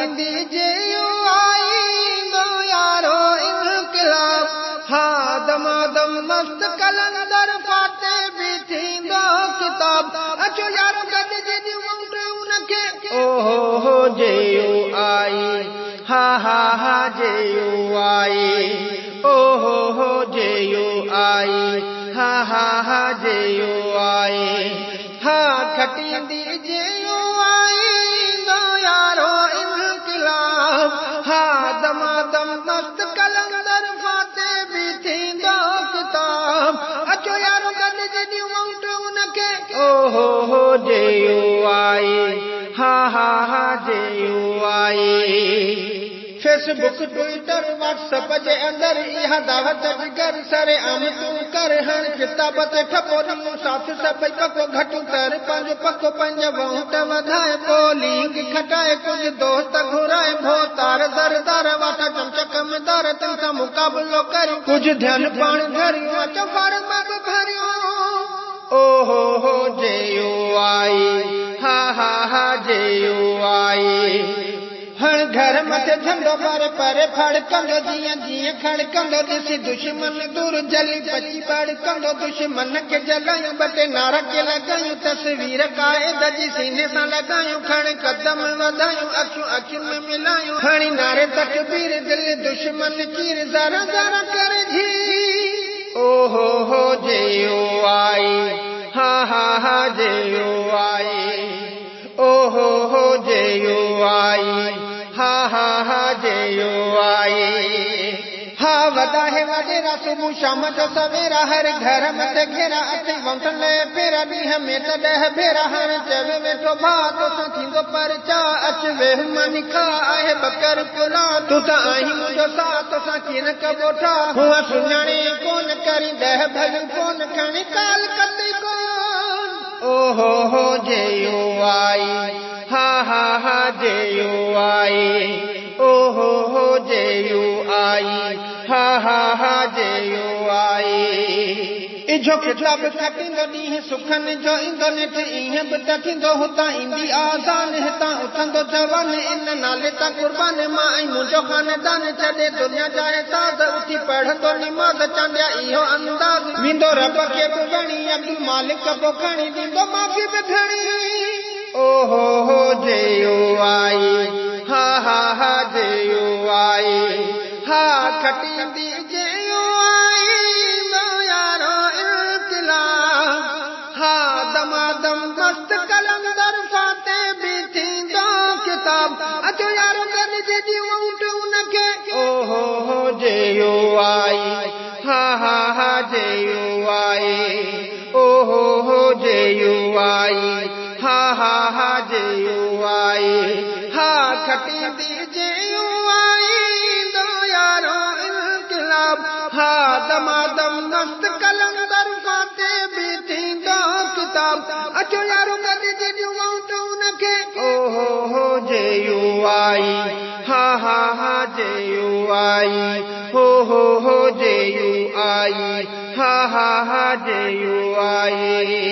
खटींदी जे आई दो यारो इनकलाब हा दमादम मस्त कलंदर फाते भी थींदो किताब अचो यारो गॾ जे उनखे ओहो जे आई हा जे आई ओहो जे आई हा जे आई हा खटींदी जे आई दो यारो इनकलाब हा दमादम मस्त कलंदर फाते भी थींदो किताब अचो यारो गॾ जे उनखे ओहो जे आई हा जे आई फेसबुक ट्विटर व्हाट्सएप जे अंदर इहा दावत जिगर सरे आम तू कर हण किताब ते ठपो ॾियूं साथ सभई पको घटू कर पंहिंजो पको पंज वोट वधाए पोलिंग खटाए कुझु दोस्त घुराए भो तार दरदार वाटा चमचक में दर तिन सां मुक़ाबिलो कर कुझु ध्यान पाण धरियो अचो पाण मग भरियो ओहो जे आई हा जे आई हण घर मथे झंडो परे फड़कंदो जीअं जीअं खड़कंदो ॾिसी दुश्मन दूर जली पची बड़कंदो दुश्मन खे जलायूं ॿ नारा के लॻायूं तस्वीर क़ाइद जी सीने सां लॻायूं खण कदम वधायूं अखियुनि में मिलायूं खणी नारे तकबीर दिल दुश्मन चीर ज़रा ज़रा करे जी ओहो जे आई हा जे आई ओहो जे आई हा जे आई हा वॾा है वॾेरा सुबुह शाम जो सवेरा हर घर में घेरा अची वंठन फेरा ॾींहं में त 10 भेरा हाणे चवे वेठो भाउ तोसां थींदो परचा अच वेह मानी खा आहे बकर पुला तूं त आहीं मुंहिंजो साथ तोसां कीअं कबो ठा हूअ सुञाणे कोन करी 10 भलियूं कोन खणी काल कंदी कोन ओहो जे आई हा जे आई ओहो जे आई हा जे आई इजो किताब खटींदो ॾींहं सुखनि जो ईंदो नेठि ईअं बि त थींदो हुतां ईंदी आज़ान हितां उथंदो जवान इन नाले तां कुर्बान मां ऐं मुंहिंजो खानदान छॾे दुनिया जाए साज़ उथी पढ़ंदो निमाज़ चांडिया इहो अंदाज़ वेंदो रब खे बि वणी अब्दुल मालिक बि खणी ॾींदो माफ़ी बि घणी ओहो जे आई हा जे आई हा खटींदी जे आई दो यारो इनकलाब हा दमादम मस्त कलंदर फाते भी थींदो किताब अचो यारो गॾ जे ऊंट उनखे ओहो जे आई हा जे आई ओहो जे आई हा जे आई हा खटींदी जे आई दो यारो इनकलाब हा दमादम मस्त कलंदर फाते भी थींदो किताब अचो यारो गॾ जे ऊंट उनखे ओहो जे आई हा जे आई ओहो जे आई हा जे आई